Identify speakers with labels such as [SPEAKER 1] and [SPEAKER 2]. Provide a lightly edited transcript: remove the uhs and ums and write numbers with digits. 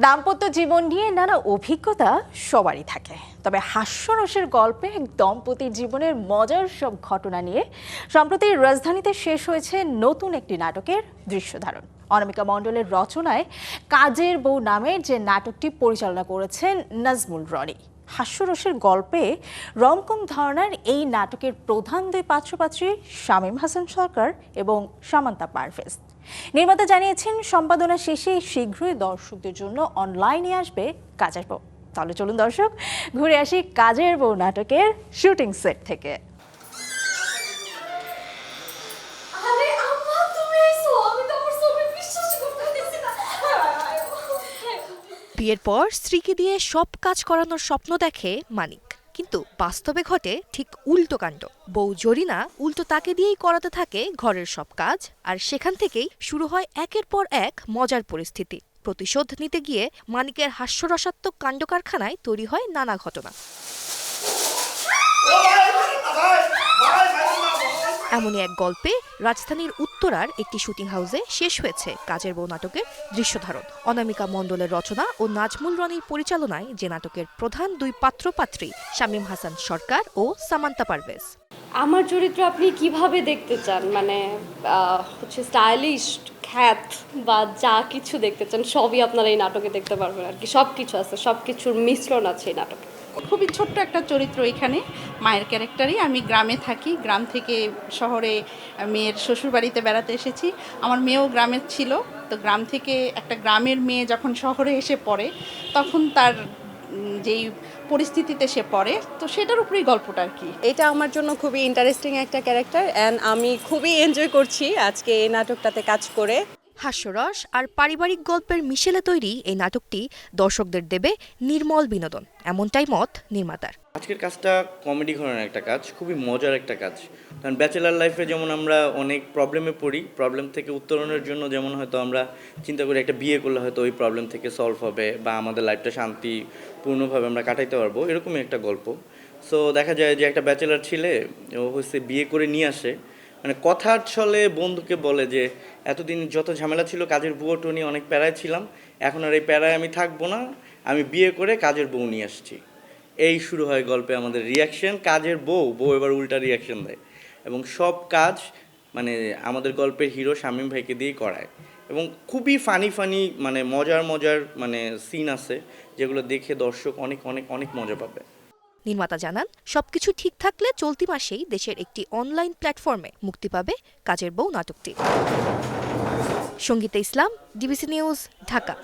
[SPEAKER 1] দাম্পত্য জীবন নিয়ে নানা অভিজ্ঞতা সবারই থাকে, তবে হাস্যরসের গল্পে এক দম্পতির জীবনের মজার সব ঘটনা নিয়ে সম্প্রতি রাজধানীতে শেষ হয়েছে নতুন একটি নাটকের দৃশ্যধারণ। অনামিকা মণ্ডলের রচনায় কাজের বউ নামের যে নাটকটি পরিচালনা করেছেন নাজমুল রনি। হাস্যরসের গল্পে রমকম ধারণার এই নাটকের প্রধান দুই পাত্রপাত্রী শামীম হাসান সরকার এবং সামান্তা পারভেজ। নির্মাতা জানিয়েছেন সম্পাদনা শেষে শীঘ্রই দর্শকদের জন্য অনলাইনে আসবে কাজের বউ। তাহলে চলুন দর্শক ঘুরে আসি কাজের বউ নাটকের শুটিং সেট থেকে।
[SPEAKER 2] বিয়ের পর স্ত্রীকে দিয়ে সব কাজ করানোর স্বপ্ন দেখে মানিক, কিন্তু বাস্তবে ঘটে ঠিক উল্টো কাণ্ড। বউ জরিনা উল্টো তাকে দিয়েই করাতে থাকে ঘরের সব কাজ, আর সেখান থেকেই শুরু হয় একের পর এক মজার পরিস্থিতি। প্রতিশোধ নিতে গিয়ে মানিকের হাস্যরসাত্মক কাণ্ড কারখানায় তৈরি হয় নানা ঘটনা। এমনই এক গল্পে রাজধানীর উত্তরার একটি শুটিং হাউসে শেষ হয়েছে কাজের বউ নাটকের দৃশ্যধারণ। অনামিকা মণ্ডলের রচনা ও নাজমুল রনির পরিচালনায় যে নাটকের প্রধান দুই পাত্রপাত্রী শামীম হাসান সরকার ও সামান্তা পারভেজ।
[SPEAKER 3] আমার চরিত্র আপনি কিভাবে দেখতে চান, মানে হচ্ছে স্টাইলিশ, খ্যাত বা যা কিছু দেখতে চান সবই আপনারা এই নাটকে দেখতে পারবেন আর কি। সব কিছু আছে, সব কিছুর মিশ্রণ আছে এই নাটকে।
[SPEAKER 4] খুবই ছোট্ট একটা চরিত্র এখানে, মায়ের ক্যারেক্টারই। আমি গ্রামে থাকি, গ্রাম থেকে শহরে মেয়ের শ্বশুরবাড়িতে বেড়াতে এসেছি। আমার মেয়েও গ্রামের ছিল, তো গ্রাম থেকে একটা গ্রামের মেয়ে যখন শহরে এসে পড়ে তখন তার যেই পরিস্থিতিতে সে পড়ে, তো সেটার উপরেই গল্পটা আর কি।
[SPEAKER 5] এটা আমার জন্য খুবই ইন্টারেস্টিং একটা ক্যারেক্টার, অ্যান্ড আমি খুবই এনজয় করছি আজকে এই নাটকটাতে কাজ করে।
[SPEAKER 2] হাস্যরস আর পারিবারিক গল্পের মিশেলে তৈরি এই নাটকটি দর্শকদের দেবে নির্মল বিনোদন, এমনটাই মত নির্মাতার।
[SPEAKER 6] আজকের কাজটা কমেডি ঘরানার একটা কাজ, খুবই মজার একটা কাজ। কারণ ব্যাচেলার লাইফে যেমন আমরা অনেক প্রবলেমে পড়ি, প্রবলেম থেকে উত্তরণের জন্য যেমন হয়তো আমরা চিন্তা করি একটা বিয়ে করলে হয়তো ওই প্রবলেম থেকে সলভ হবে বা আমাদের লাইফটা শান্তিপূর্ণভাবে আমরা কাটাইতে পারবো, এরকমই একটা গল্প। সো দেখা যায় যে একটা ব্যাচেলার ছেলে ও হচ্ছে বিয়ে করে নিয়ে আসে, মানে কথার ছলে বন্ধুকে বলে যে এতদিন যত ঝামেলা ছিল কাজের বুয়োটো নিয়ে অনেক প্যারায় ছিলাম, এখন আর এই প্যারায় আমি থাকবো না, আমি বিয়ে করে কাজের বউ নিয়ে আসছি। এই শুরু হয় গল্পে আমাদের রিয়াকশন। কাজের বউ এবার উল্টা রিয়াকশন দেয় এবং সব কাজ মানে আমাদের গল্পের হিরো শামীম ভাইকে দিয়েই করায়। এবং খুবই ফানি মানে মজার মানে সিন আছে যেগুলো দেখে দর্শক অনেক অনেক অনেক মজা পাবে।
[SPEAKER 2] নির্মাতা জানান সবকিছু ঠিক থাকলে চলতি মাসেই দেশের একটি অনলাইন প্ল্যাটফর্মে মুক্তি পাবে কাজের বউ নাটকটি। সঙ্গীতা ইসলাম, ডিবিসি নিউজ, ঢাকা।